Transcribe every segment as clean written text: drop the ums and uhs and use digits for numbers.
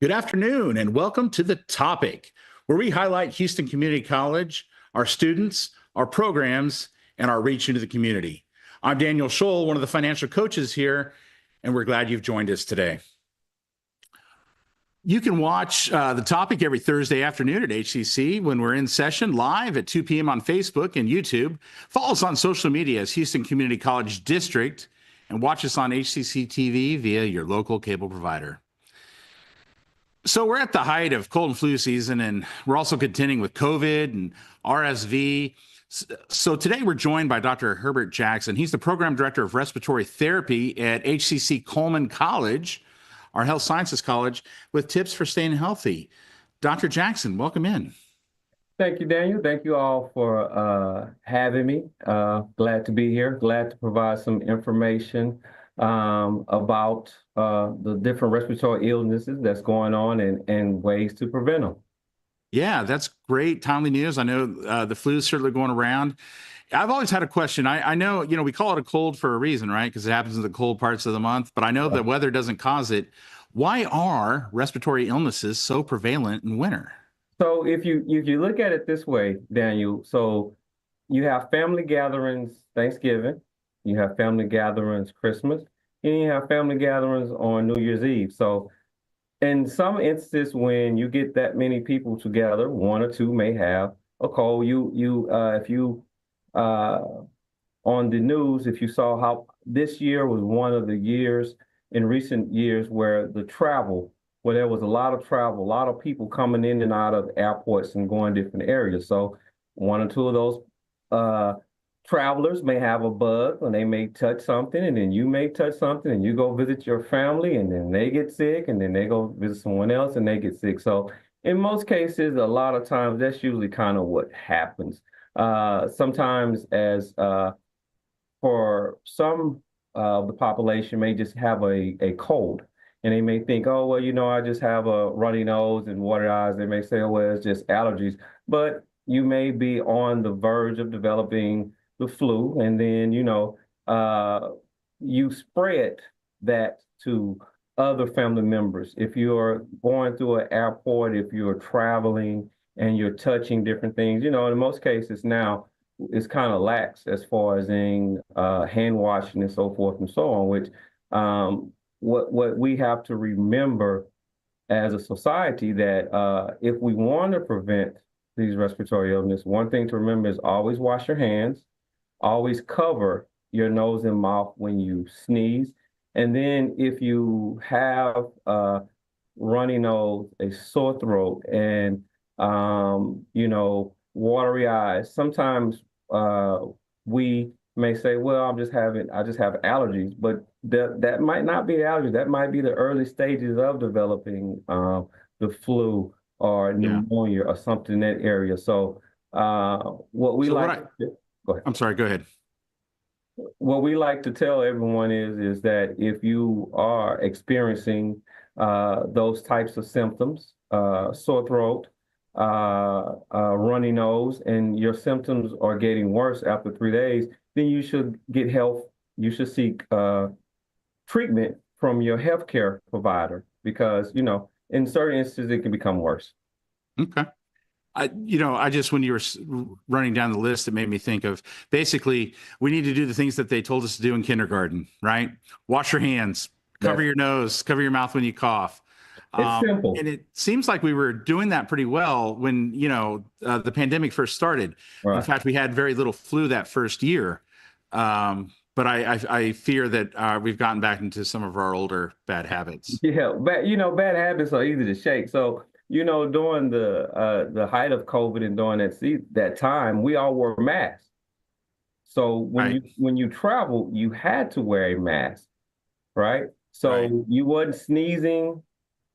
Good afternoon, and welcome to The Topic, where we highlight Houston Community College, our students, our programs, and our reach into the community. I'm Daniel Scholl, one of the financial coaches here, and we're glad you've joined us today. You can watch The Topic every Thursday afternoon at HCC when we're in session live at 2 p.m. on Facebook and YouTube. Follow us on social media as Houston Community College District, and watch us on HCC TV via your local cable provider. So we're at the height of cold and flu season, and we're also contending with COVID and RSV. So today we're joined by Dr. Herbert Jackson. He's the program director of respiratory therapy at HCC Coleman College, our health sciences college, with tips for staying healthy. Dr. Jackson, welcome in. Thank you, Daniel. Thank you all for having me. Glad to be here. Glad to provide some information about the different respiratory illnesses that's going on and ways to prevent them. Yeah, that's great. Timely news. I know the flu is certainly going around. I've always had a question. I know, we call it a cold for a reason, right? Because it happens in the cold parts of the month, but I know the weather doesn't cause it. Why are respiratory illnesses so prevalent in winter? So if you look at it this way, Daniel, so you have family gatherings Thanksgiving, you have family gatherings Christmas, and you have family gatherings on New Year's Eve. So in some instances, when you get that many people together, one or two may have a cold. If you on the news, if you saw how this year was one of the years in recent years where there was a lot of travel, a lot of people coming in and out of airports and going different areas. So one or two of those travelers may have a bug, and they may touch something, and then you may touch something, and you go visit your family, and then they get sick, and then they go visit someone else, and they get sick. So in most cases, a lot of times, that's usually kind of what happens. Sometimes for some the population may just have a cold, and they may think, oh, well, I just have a runny nose and watery eyes. They may say, oh, well, it's just allergies. But you may be on the verge of developing the flu, and then, you spread that to other family members. If you're going through an airport, if you're traveling and you're touching different things, in most cases now, it's kind of lax as far as in hand washing and so forth and so on, which what we have to remember as a society that if we want to prevent these respiratory illness, one thing to remember is always wash your hands, always cover your nose and mouth when you sneeze. And then if you have a runny nose, a sore throat, and, watery eyes, sometimes we may say, well, I just have allergies, but that might not be allergies. That might be the early stages of developing the flu or pneumonia or something in that area. So go ahead. I'm sorry, go ahead. What we like to tell everyone is that if you are experiencing those types of symptoms, sore throat, runny nose, and your symptoms are getting worse after 3 days, then you should get help. You should seek treatment from your healthcare provider because, in certain instances, it can become worse. Okay. When you were running down the list, it made me think of basically we need to do the things that they told us to do in kindergarten, right? Wash your hands, cover your nose, cover your mouth when you cough. It's simple. And it seems like we were doing that pretty well when, the pandemic first started. Right. In fact, we had very little flu that first year. But I fear that we've gotten back into some of our older bad habits. Yeah, bad habits are easy to shake. So, during the height of COVID and during that time, we all wore masks. So when you travel, you had to wear a mask, right? So you wasn't sneezing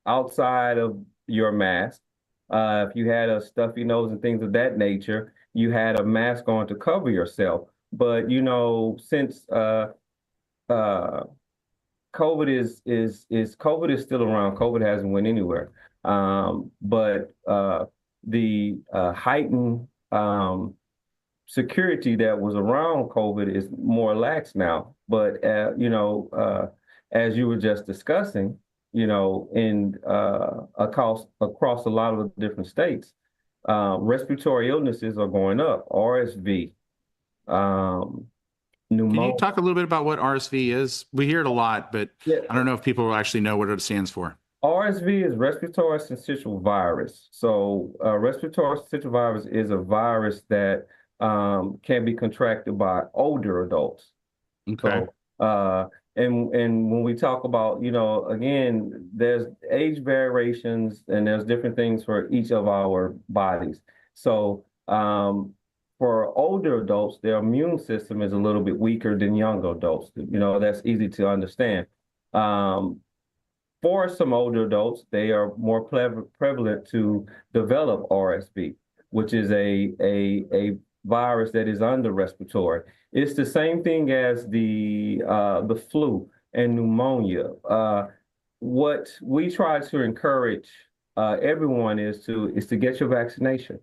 outside of your mask. If you had a stuffy nose and things of that nature, you had a mask on to cover yourself. But since COVID is still around, COVID hasn't went anywhere. But the heightened security that was around COVID is more lax now. But as you were just discussing, in across a lot of different states, respiratory illnesses are going up. RSV, um, Can you pneumonia. talk a little bit about what RSV is? We hear it a lot, but Yeah, I don't know if people will actually know what it stands for. RSV is respiratory syncytial virus. So, respiratory syncytial virus is a virus that can be contracted by older adults. Okay. So, and when we talk about, again, there's age variations and there's different things for each of our bodies. So, for older adults, their immune system is a little bit weaker than younger adults. That's easy to understand. Um, for some older adults, they are more prevalent to develop RSV, which is a virus that is under respiratory. It's the same thing as the flu and pneumonia. What we try to encourage everyone is to get your vaccination,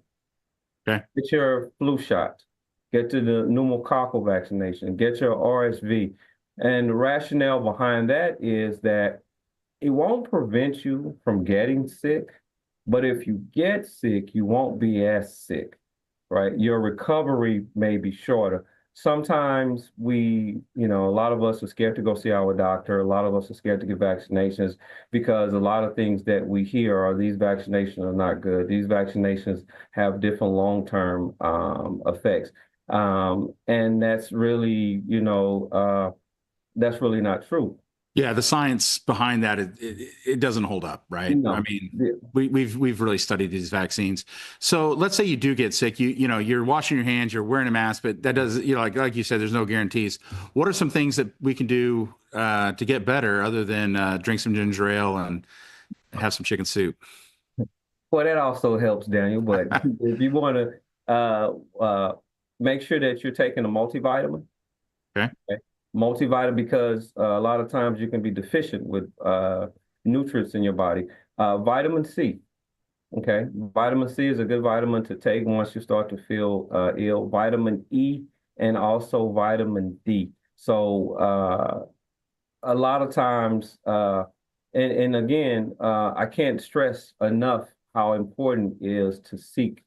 Okay. get your flu shot, get to the pneumococcal vaccination, get your RSV. And the rationale behind that is that it won't prevent you from getting sick, but if you get sick, you won't be as sick, right? Your recovery may be shorter. Sometimes a lot of us are scared to go see our doctor. A lot of us are scared to get vaccinations because a lot of things that we hear are these vaccinations are not good. These vaccinations have different long-term effects. And that's really, that's really not true. Yeah, the science behind that it doesn't hold up, right? No. I mean, we've really studied these vaccines. So let's say you do get sick, you're washing your hands, you're wearing a mask, but that does, like you said, there's no guarantees. What are some things that we can do to get better other than drink some ginger ale and have some chicken soup? Well, that also helps, Daniel. But if you want to make sure that you're taking a multivitamin. Okay. Multivitamin, because a lot of times you can be deficient with nutrients in your body. Vitamin C. Okay. Vitamin C is a good vitamin to take once you start to feel ill. Vitamin E and also vitamin D. So a lot of times, and again, I can't stress enough how important it is to seek,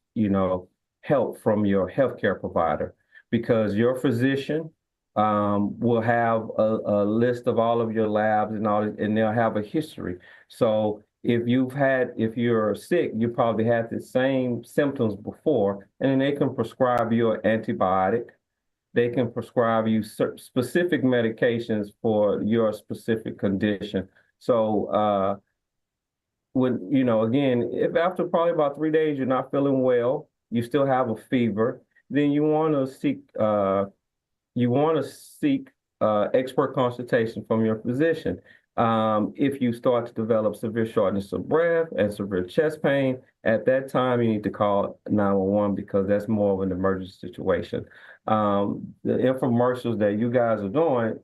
help from your healthcare provider, because your physician will have a list of all of your labs and and they'll have a history. So if you're sick, you probably had the same symptoms before, and then they can prescribe you an antibiotic. They can prescribe you specific medications for your specific condition. So again, if after probably about 3 days you're not feeling well, you still have a fever, then you want to seek expert consultation from your physician. If you start to develop severe shortness of breath and severe chest pain, at that time you need to call 911 because that's more of an emergency situation. The infomercials that you guys are doing,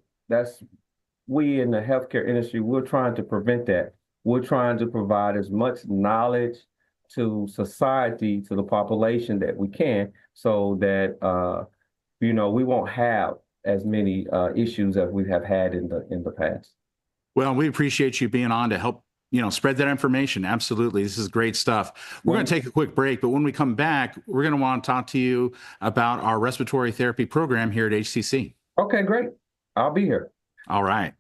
we in the healthcare industry, we're trying to prevent that. We're trying to provide as much knowledge to society, to the population that we can, so that we won't have as many issues as we have had in the past. Well, we appreciate you being on to help, spread that information. Absolutely. This is great stuff. We're going to take a quick break, but when we come back, we're going to want to talk to you about our respiratory therapy program here at HCC. Okay, great. I'll be here. All right.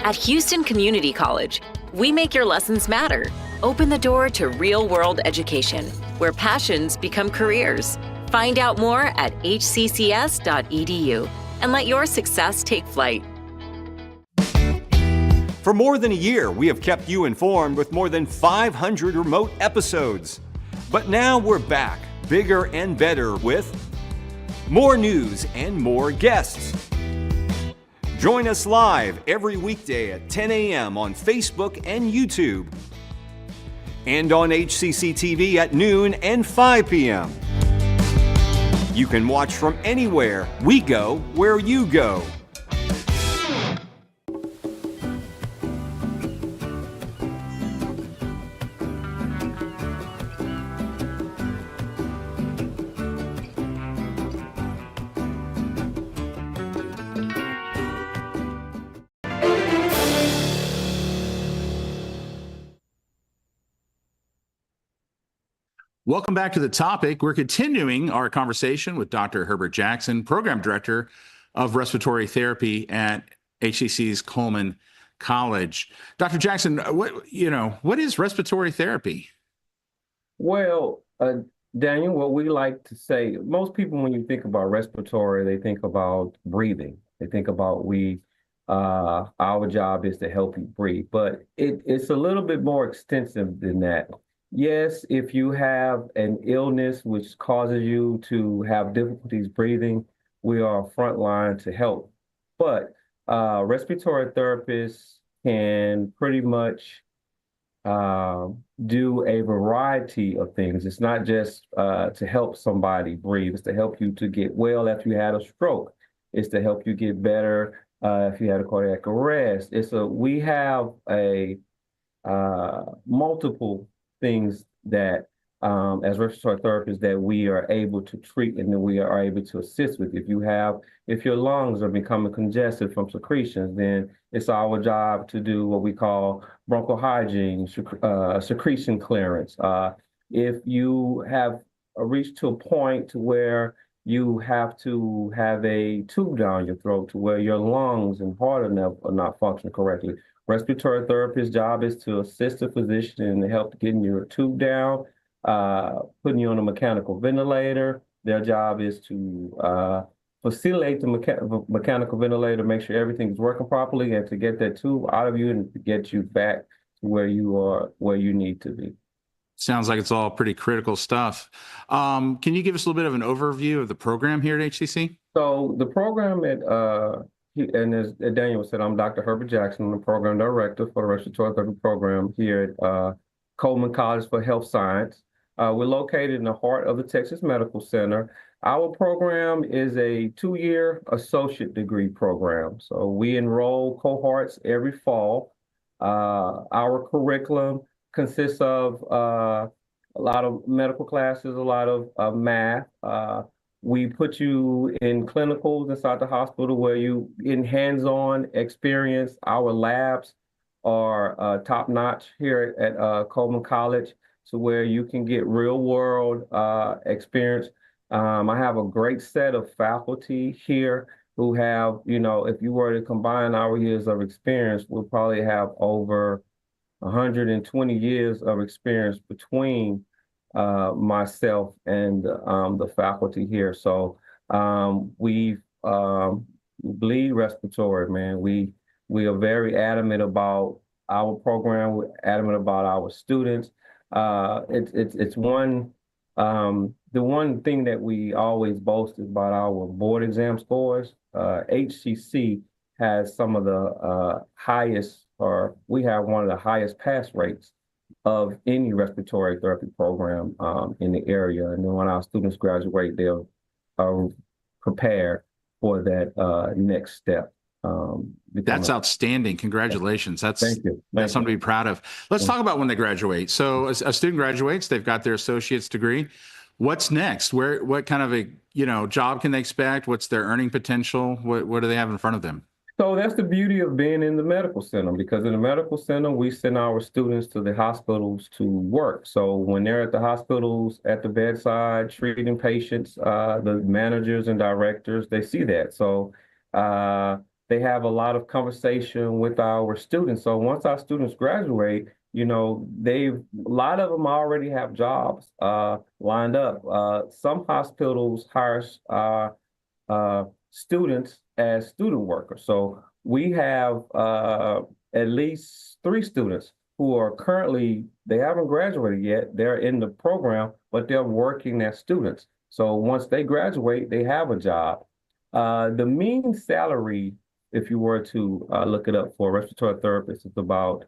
At Houston Community College, we make your lessons matter. Open the door to real-world education, where passions become careers. Find out more at hccs.edu and let your success take flight. For more than a year, we have kept you informed with more than 500 remote episodes. But now we're back, bigger and better, with more news and more guests. Join us live every weekday at 10 a.m. on Facebook and YouTube, and on HCC TV at noon and 5 p.m. You can watch from anywhere. We go where you go. Welcome back to the topic. We're continuing our conversation with Dr. Herbert Jackson, Program Director of Respiratory Therapy at HCC's Coleman College. Dr. Jackson, what is respiratory therapy? Well, Daniel, what we like to say, most people, when you think about respiratory, they think about breathing. They think about our job is to help you breathe, but it's a little bit more extensive than that. Yes, if you have an illness which causes you to have difficulties breathing, we are frontline to help. But respiratory therapists can pretty much do a variety of things. It's not just to help somebody breathe. It's to help you to get well after you had a stroke. It's to help you get better if you had a cardiac arrest. We have a multiple things that as respiratory therapists that we are able to treat and that we are able to assist with. If your lungs are becoming congested from secretions, then it's our job to do what we call bronchial hygiene, secretion clearance. If you have reached to a point to where you have to have a tube down your throat to where your lungs and heart are not functioning correctly, respiratory therapist's job is to assist the physician and help getting your tube down, putting you on a mechanical ventilator. Their job is to facilitate the mechanical ventilator, make sure everything is working properly, and to get that tube out of you and to get you back to where you need to be. Sounds like it's all pretty critical stuff. Can you give us a little bit of an overview of the program here at HCC? So the program and as Daniel said, I'm Dr. Herbert Jackson. I'm the program director for the respiratory therapy program here at Coleman College for Health Science. We're located in the heart of the Texas Medical Center. Our program is a 2-year associate degree program. So we enroll cohorts every fall. Our curriculum consists of a lot of medical classes, a lot of math. We put you in clinicals inside the hospital where you in hands-on experience. Our labs are top-notch here at Coleman College, so where you can get real-world experience. I have a great set of faculty here who have, if you were to combine our years of experience, we'll probably have over 120 years of experience between myself and the faculty here. So we bleed respiratory, man. We are very adamant about our program. We're adamant about our students. It's one the one thing that we always boast is about our board exam scores. HCC has some of the highest, or we have one of the highest pass rates of any respiratory therapy program in the area. And then when our students graduate, they're prepared for that next step. That's outstanding. Congratulations. That's Thank you. That's something to be proud of. Let's talk about when they graduate. So a student graduates, they've got their associate's degree. What's next? What kind of a job can they expect? What's their earning potential? What do they have in front of them? So that's the beauty of being in the medical center, because in the medical center, we send our students to the hospitals to work. So when they're at the hospitals, at the bedside, treating patients, the managers and directors, they see that. So they have a lot of conversation with our students. So once our students graduate, a lot of them already have jobs lined up. Some hospitals hire students as student workers. So we have at least 3 students who are they haven't graduated yet. They're in the program, but they're working as students. So once they graduate, they have a job. The mean salary, if you were to look it up for a respiratory therapist, is about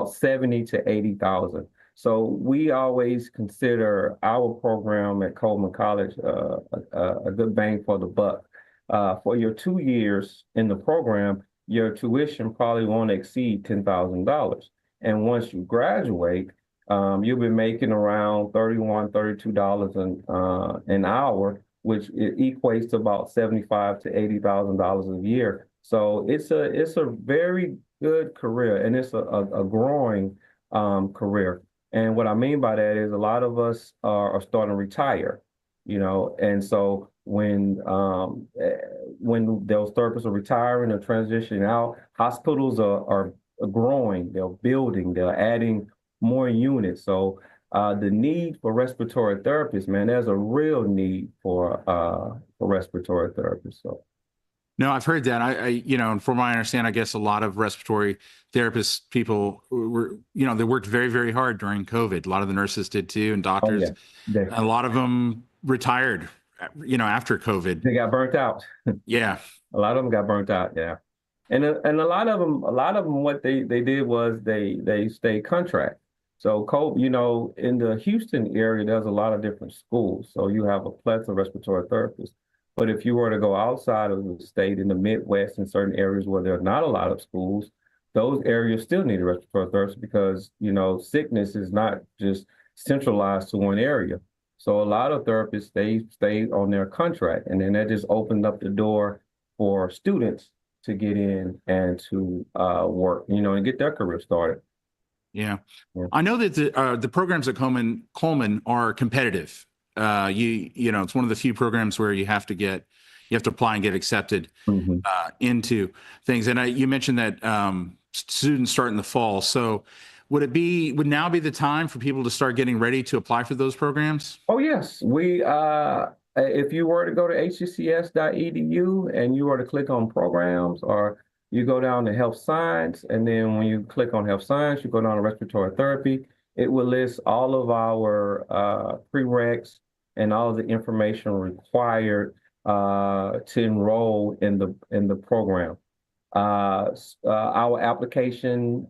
70 to 80,000. So we always consider our program at Coleman College a good bang for the buck. For your 2 years in the program, your tuition probably won't exceed $10,000. And once you graduate, you'll be making around $31, $32 an hour, which equates to about $75,000 to $80,000 a year. So it's a very good career, and it's a growing career. And what I mean by that is a lot of us are starting to retire, and so when those therapists are retiring or transitioning out, hospitals are growing, they're building, they're adding more units. So the need for respiratory therapists, man, there's a real need for respiratory therapists. So. No, I've heard that. And from what I understand, I guess a lot of respiratory therapists, people were, they worked very, very hard during COVID. A lot of the nurses did too, and doctors. Oh, yeah. A lot of them retired, after COVID. They got burnt out. Yeah. A lot of them got burnt out. Yeah. And a lot of them, what they did was they stayed contract. So, in the Houston area, there's a lot of different schools. So you have a plethora of respiratory therapists. But if you were to go outside of the state in the Midwest, in certain areas where there are not a lot of schools, those areas still need a respiratory therapist because, sickness is not just centralized to one area. So a lot of therapists, they stayed on their contract, and then that just opened up the door for students to get in and to work, and get their career started. Yeah. I know that the programs at Coleman are competitive. It's one of the few programs where you have to apply and get accepted into things. And you mentioned that students start in the fall. So would now be the time for people to start getting ready to apply for those programs? Oh, yes. If you were to go to hccs.edu and you were to click on programs, or you go down to health science, and then when you click on health science, you go down to respiratory therapy, it will list all of our prereqs and all of the information required to enroll in the program. Our application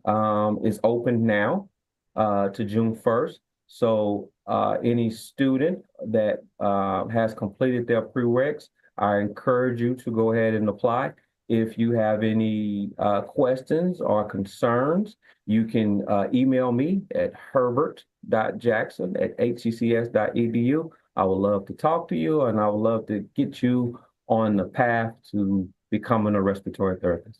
is open now to June 1st. So any student that has completed their prereqs, I encourage you to go ahead and apply. If you have any questions or concerns, you can email me at herbert.jackson@hccs.edu. I would love to talk to you, and I would love to get you on the path to becoming a respiratory therapist.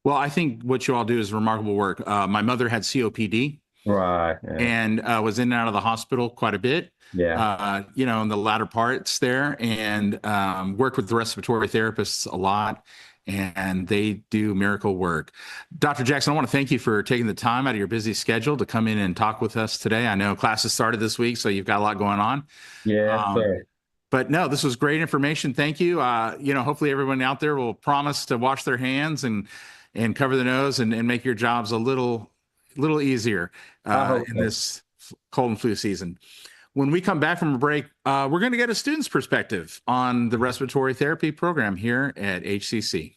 Well, I think what you all do is remarkable work. My mother had COPD. Right. Yeah. And was in and out of the hospital quite a bit. Yeah. In the latter parts there, and worked with the respiratory therapists a lot, and they do miracle work. Dr. Jackson, I want to thank you for taking the time out of your busy schedule to come in and talk with us today. I know classes started this week, so you've got a lot going on. Yeah, sir. But no, this was great information. Thank you. Hopefully everyone out there will promise to wash their hands and cover the nose and make your jobs a little easier in this cold and flu season. When we come back from a break, we're going to get a student's perspective on the respiratory therapy program here at HCC.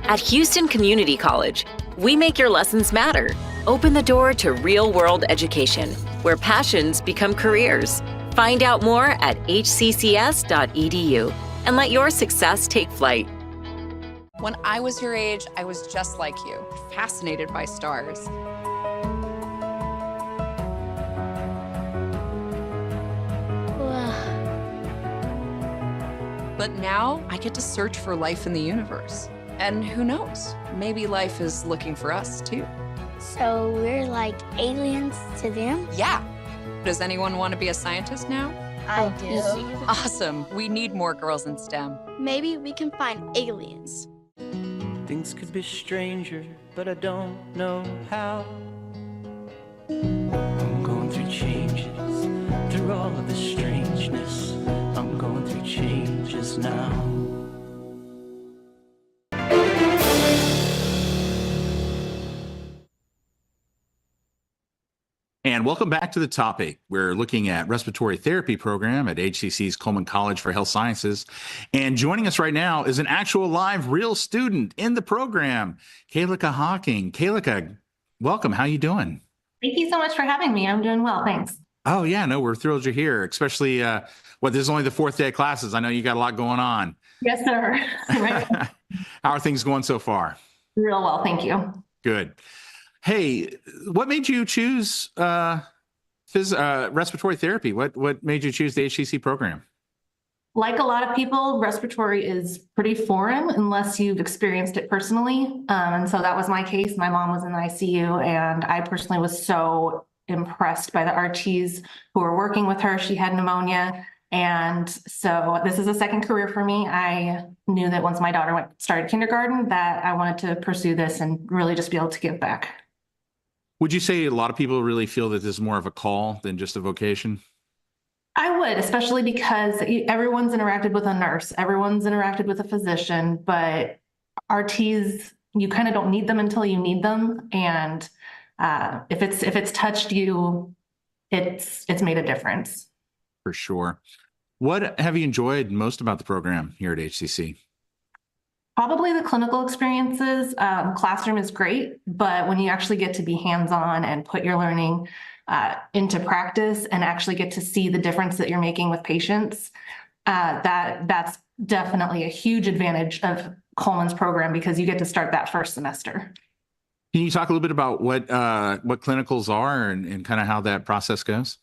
At Houston Community College, we make your lessons matter. Open the door to real-world education, where passions become careers. Find out more at hccs.edu and let your success take flight. When I was your age, I was just like you, fascinated by stars. But now I get to search for life in the universe. And who knows, maybe life is looking for us too. So we're like aliens to them? Yeah. Does anyone want to be a scientist now? I do. Awesome. We need more girls in STEM. Maybe we can find aliens. Things could be stranger, but I don't know how. I'm going through changes, through all of the strangeness. I'm going through changes now. And welcome back to the topic. We're looking at respiratory therapy program at HCC's Coleman College for Health Sciences. And joining us right now is an actual live real student in the program, Kalika Hocking. Kalika, welcome. How you doing? Thank you so much for having me. I'm doing well. Thanks. Oh, yeah. No, we're thrilled you're here, especially, this is only the fourth day of classes. I know you got a lot going on. Yes, sir. Right. How are things going so far? Real well. Thank you. Good. Hey, what made you choose respiratory therapy? What made you choose the HCC program? Like a lot of people, respiratory is pretty foreign unless you've experienced it personally. And so that was my case. My mom was in the ICU, and I personally was so impressed by the RTs who were working with her. She had pneumonia. And so this is a second career for me. I knew that once my daughter started kindergarten that I wanted to pursue this and really just be able to give back. Would you say a lot of people really feel that this is more of a call than just a vocation? I would, especially because everyone's interacted with a nurse, everyone's interacted with a physician, but RTs, you kind of don't need them until you need them. And if it's touched you, it's made a difference. For sure. What have you enjoyed most about the program here at HCC? Probably the clinical experiences. Classroom is great, but when you actually get to be hands-on and put your learning into practice and actually get to see the difference that you're making with patients, that's definitely a huge advantage of Coleman's program because you get to start that first semester. Can you talk a little bit about what clinicals are and kind of how that process goes?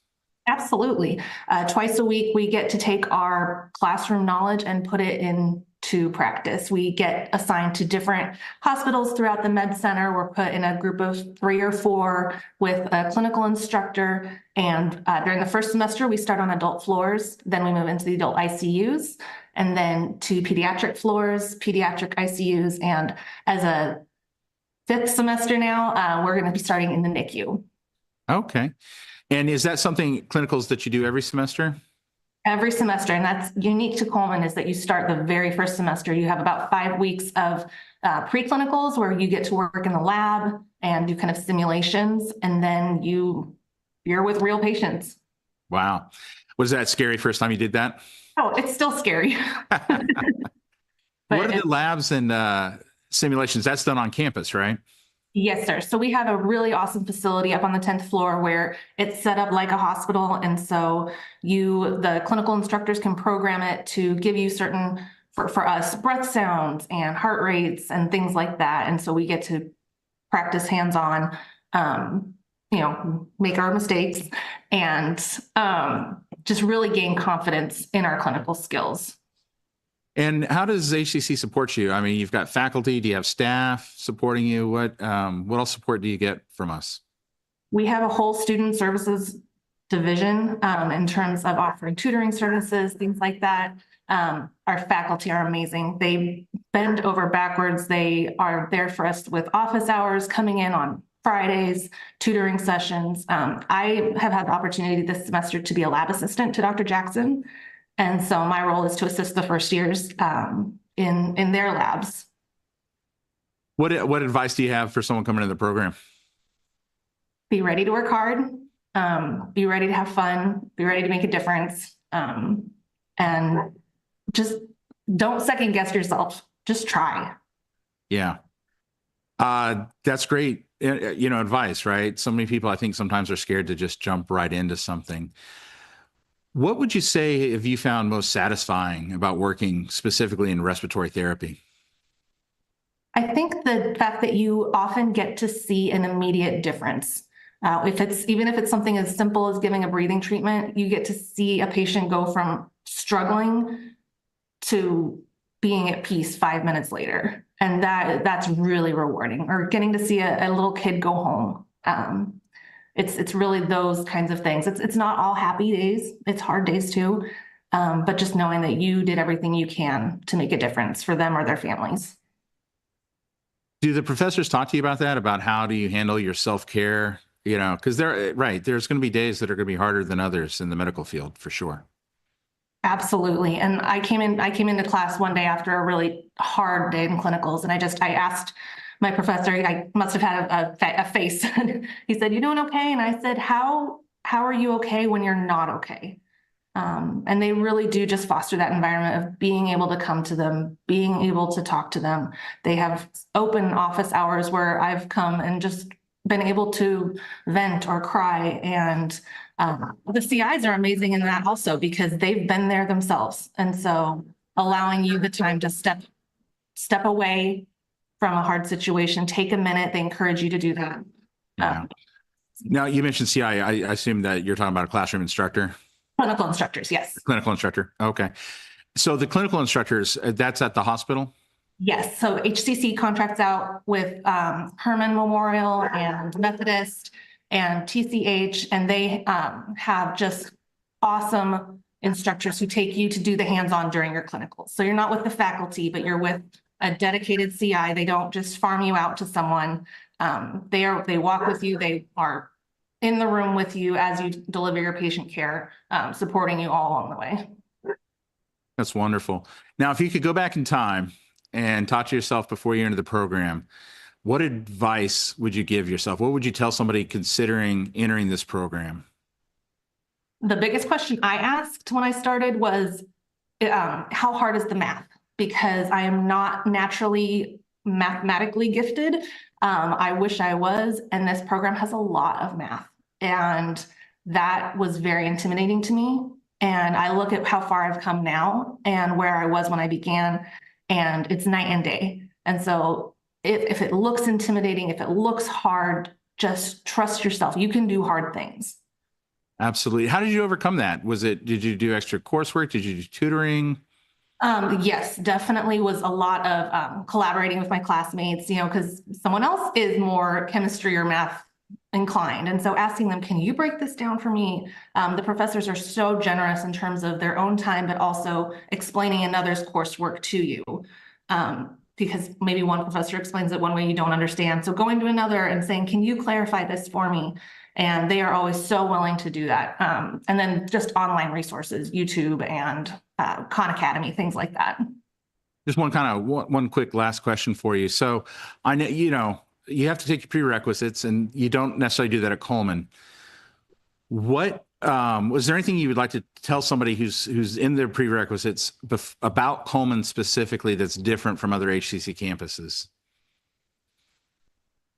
Absolutely. Twice a week, we get to take our classroom knowledge and put it into practice. We get assigned to different hospitals throughout the med center. We're put in a group of 3 or 4 with a clinical instructor. And during the first semester, we start on adult floors. Then we move into the adult ICUs and then to pediatric floors, pediatric ICUs. And as a 5th semester now, we're going to be starting in the NICU. Okay. And is that something, clinicals, that you do every semester? Every semester, and that's unique to Coleman, is that you start the very first semester. You have about 5 weeks of preclinicals where you get to work in the lab and do kind of simulations, and then you're with real patients. Wow. Was that scary first time you did that? Oh, it's still scary. What are the labs and simulations? That's done on campus, right? Yes, sir. So we have a really awesome facility up on the 10th floor where it's set up like a hospital. And so the clinical instructors can program it to give you certain, for us, breath sounds and heart rates and things like that. And so we get to practice hands-on, make our mistakes and just really gain confidence in our clinical skills. And how does HCC support you? I mean, you've got faculty. Do you have staff supporting you? What else support do you get from us? We have a whole student services division in terms of offering tutoring services, things like that. Our faculty are amazing. They bend over backwards. They are there for us with office hours, coming in on Fridays, tutoring sessions. I have had the opportunity this semester to be a lab assistant to Dr. Jackson. And so my role is to assist the first years in their labs. What advice do you have for someone coming into the program? Be ready to work hard, be ready to have fun, be ready to make a difference, and just don't second guess yourself. Just try. Yeah. That's great, advice, right? So many people, I think, sometimes are scared to just jump right into something. What would you say have you found most satisfying about working specifically in respiratory therapy? I think the fact that you often get to see an immediate difference. Even if it's something as simple as giving a breathing treatment, you get to see a patient go from struggling to being at peace 5 minutes later. And that's really rewarding. Or getting to see a little kid go home. It's really those kinds of things. It's not all happy days. It's hard days too. But just knowing that you did everything you can to make a difference for them or their families. Do the professors talk to you about that? About how do you handle your self-care? Because there's going to be days that are going to be harder than others in the medical field, for sure. Absolutely. And I came into class one day after a really hard day in clinicals, and I asked my professor, I must have had a face. He said, "You doing okay?" And I said, how are you okay when you're not okay? And they really do just foster that environment of being able to come to them, being able to talk to them. They have open office hours where I've come and just been able to vent or cry. And the CIs are amazing in that also because they've been there themselves. And so allowing you the time to step away from a hard situation, take a minute, they encourage you to do that. Yeah. Now, you mentioned CI. I assume that you're talking about a classroom instructor. Clinical instructors, yes. Clinical instructor. Okay. So the clinical instructors, that's at the hospital? Yes, so HCC contracts out with Herman Memorial and Methodist and TCH, and they have just awesome instructors who take you to do the hands-on during your clinicals. So you're not with the faculty, but you're with a dedicated CI. They don't just farm you out to someone. They walk with you. They are in the room with you as you deliver your patient care, supporting you all along the way. That's wonderful. Now, if you could go back in time and talk to yourself before you entered the program, what advice would you give yourself? What would you tell somebody considering entering this program? The biggest question I asked when I started was, how hard is the math? Because I am not naturally mathematically gifted. I wish I was, and this program has a lot of math. And that was very intimidating to me. And I look at how far I've come now and where I was when I began, and it's night and day. And so if it looks intimidating, if it looks hard, just trust yourself. You can do hard things. Absolutely. How did you overcome that? Did you do extra coursework? Did you do tutoring? Yes, definitely was a lot of collaborating with my classmates, because someone else is more chemistry or math inclined. And so asking them, can you break this down for me? The professors are so generous in terms of their own time, but also explaining another's coursework to you. Because maybe one professor explains it one way you don't understand. So going to another and saying, can you clarify this for me? And they are always so willing to do that. And then just online resources, YouTube and Khan Academy, things like that. Just one quick last question for you. So I know, you have to take your prerequisites, and you don't necessarily do that at Coleman. What was there anything you would like to tell somebody who's in their prerequisites about Coleman specifically that's different from other HCC campuses,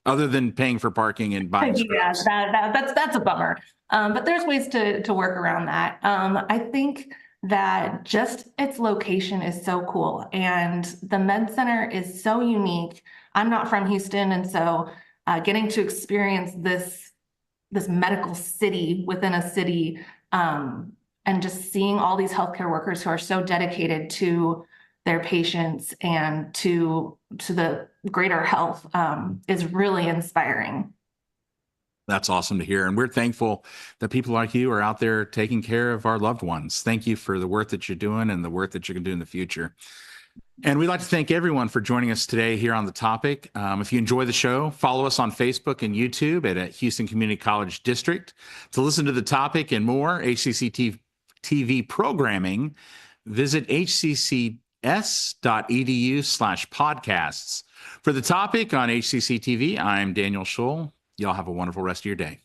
other than paying for parking and buying? Yeah, that's a bummer. But there's ways to work around that. I think that just its location is so cool, and the Med Center is so unique. I'm not from Houston, and so getting to experience this medical city within a city, and just seeing all these healthcare workers who are so dedicated to their patients and to the greater health is really inspiring. That's awesome to hear. And we're thankful that people like you are out there taking care of our loved ones. Thank you for the work that you're doing and the work that you're going to do in the future. And we'd like to thank everyone for joining us today here on The Topic. If you enjoy the show, follow us on Facebook and YouTube at Houston Community College District. To listen to The Topic and more HCC TV programming, visit hccs.edu/podcasts. For The Topic on HCC TV, I'm Daniel Scholl. Y'all have a wonderful rest of your day.